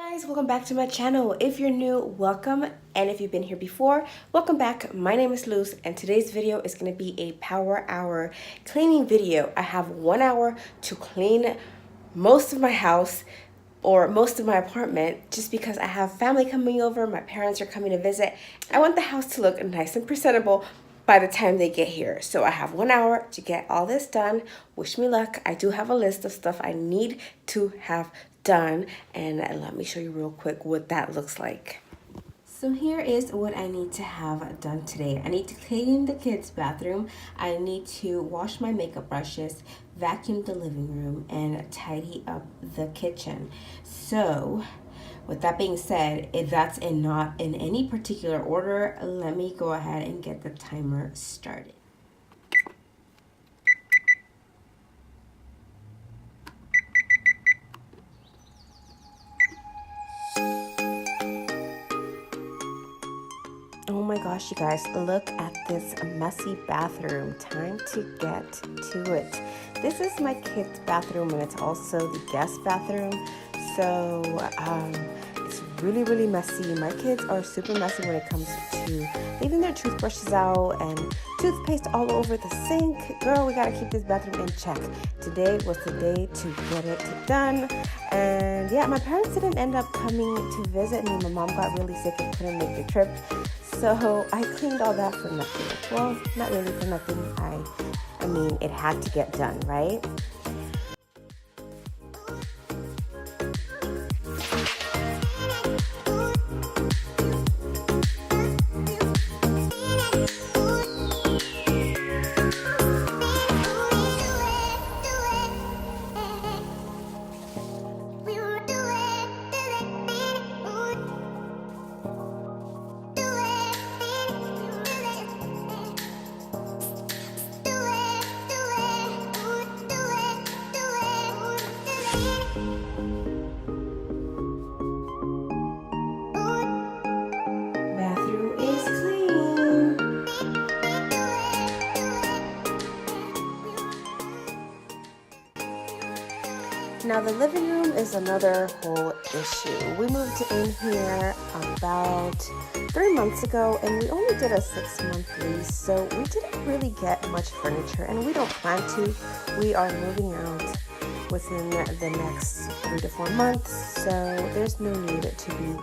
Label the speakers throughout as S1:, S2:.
S1: Guys, welcome back to my channel. If you're new, welcome, and if you've been here before, welcome back. My name is Luz, and today's video is going to be a power hour cleaning video. I have 1 hour to clean most of my house or most of my apartment just because I have family coming over, my parents are coming to visit. I want the house to look nice and presentable by the time they get here. So I have 1 hour to get all this done. Wish me luck. I do have a list of stuff I need to have done, and let me show you real quick what that looks like. So here is what I need to have done today. I need to clean the kids' bathroom. I need to wash my makeup brushes, vacuum the living room, and tidy up the kitchen. So with that being said, if that's not in any particular order, let me go ahead and get the timer started. Oh my gosh, you guys, look at this messy bathroom. Time to get to it. This is my kids' bathroom, and it's also the guest bathroom. So it's really messy. My kids are super messy when it comes to leaving their toothbrushes out and toothpaste all over the sink. Girl, we gotta keep this bathroom in check. Today was the day to get it done. And yeah, my parents didn't end up coming to visit me. My mom got really sick and couldn't make the trip. So I cleaned all that for nothing. Well, not really for nothing. I mean, it had to get done, right? Now the living room is another whole issue. We moved in here about 3 months ago, and we only did a 6-month lease, so we didn't really get much furniture, and we don't plan to. We are moving out within the next 3 to 4 months, so there's no need to be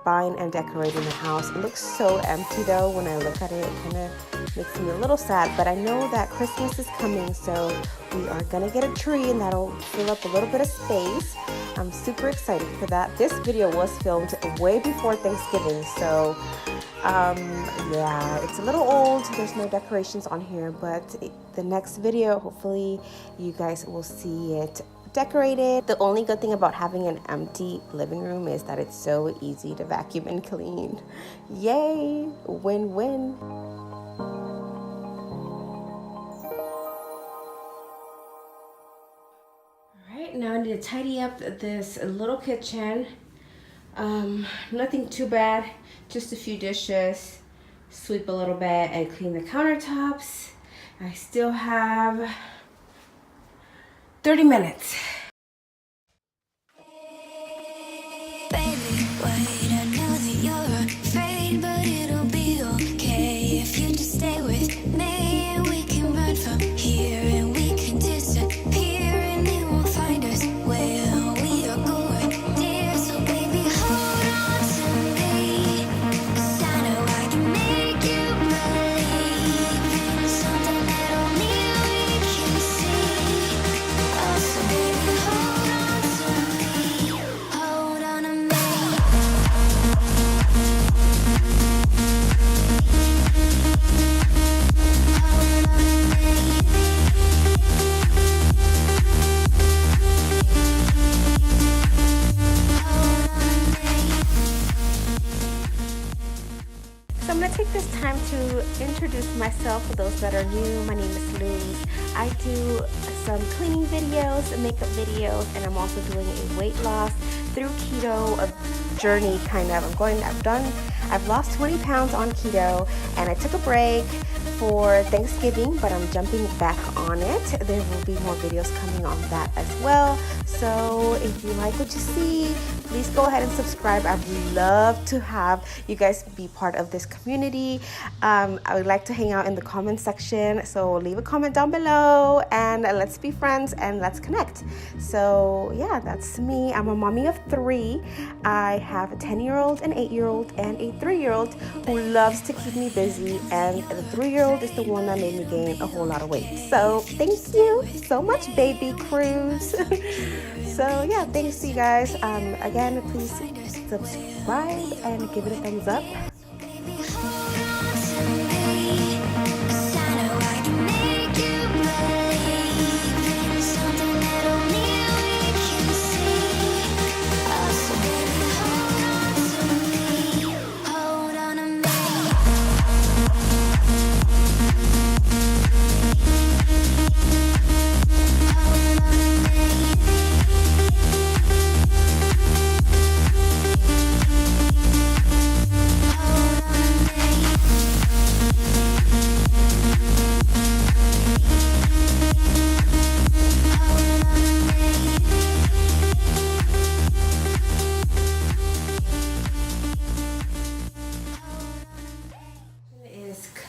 S1: buying and decorating the house. It looks so empty though. When I look at it, it kind of makes me a little sad, but I know that Christmas is coming, so we are gonna get a tree and that'll fill up a little bit of space. I'm super excited for that. This video was filmed way before Thanksgiving, so yeah, it's a little old. There's no decorations on here, but the next video, hopefully you guys will see it decorated. The only good thing about having an empty living room is that it's so easy to vacuum and clean. Yay! Win-win. Alright, now I need to tidy up this little kitchen. Nothing too bad, just a few dishes, sweep a little bit, and clean the countertops. I still have 30 minutes.
S2: Baby, wait, I know that you're afraid, but it'll be okay if you just stay with me, and we can run from here, and we can disappear, and they won't find us where we are going, dear. So baby, hold on to me, 'cause I know I can make you believe in something that only we can see. Oh, so baby, hold on to me, hold on to me.
S1: So I'm going to take this time to introduce myself for those that are new. My name is Luz. I do some cleaning videos, makeup videos, and I'm also doing a weight loss through keto journey kind of. I've lost 20 pounds on keto, and I took a break for Thanksgiving, but I'm jumping back on it. There will be more videos coming on that as well. So if you like what you see, please go ahead and subscribe. I would love to have you guys be part of this community. I would like to hang out in the comment section. So leave a comment down below and let's be friends and let's connect. So yeah, that's me. I'm a mommy of 3. I have a 10-year-old, an 8-year-old, and a 3-year-old who loves to keep me busy. And the 3-year-old is the one that made me gain a whole lot of weight. So thank you so much, baby Cruz. So yeah, thanks to you guys. Again, please subscribe and give it a thumbs up.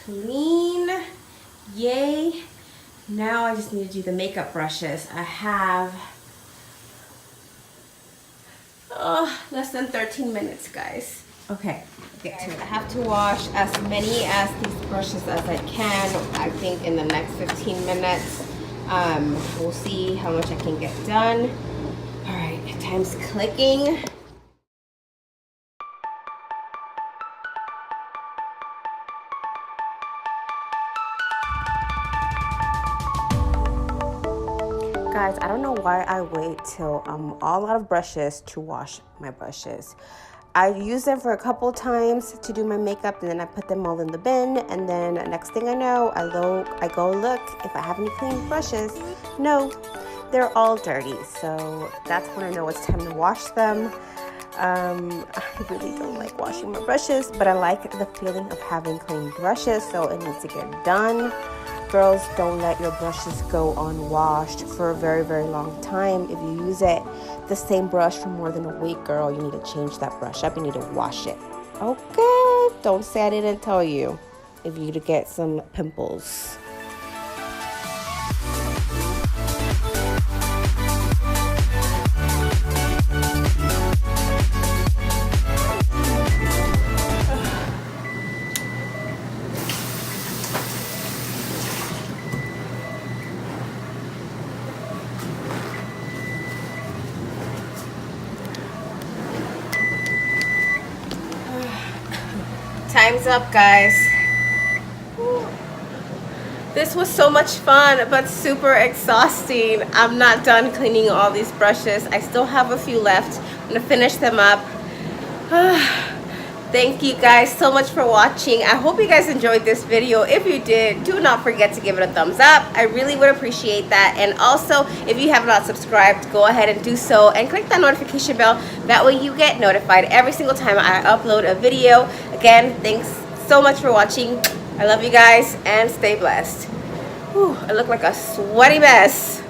S1: Clean, yay. Now I just need to do the makeup brushes. I have less than 13 minutes, guys. Okay, get to it. I have to wash as many as these brushes as I can, I think in the next 15 minutes. We'll see how much I can get done. All right, time's clicking. Guys, I don't know why I wait till I'm all out of brushes to wash my brushes. I use them for a couple times to do my makeup and then I put them all in the bin, and then next thing I know, I go look if I have any clean brushes. No, they're all dirty. So that's when I know it's time to wash them. I really don't like washing my brushes, but I like the feeling of having clean brushes, so it needs to get done. Girls, don't let your brushes go unwashed for a very, very long time. If you use the same brush for more than a week, girl, you need to change that brush up. You need to wash it. Okay? Don't say I didn't tell you if you to get some pimples. Time's up, guys. This was so much fun, but super exhausting. I'm not done cleaning all these brushes. I still have a few left. I'm gonna finish them up. Thank you guys so much for watching. I hope you guys enjoyed this video. If you did, do not forget to give it a thumbs up. I really would appreciate that. And also, if you have not subscribed, go ahead and do so and click that notification bell. That way you get notified every single time I upload a video. Again, thanks so much for watching. I love you guys and stay blessed. Whew, I look like a sweaty mess.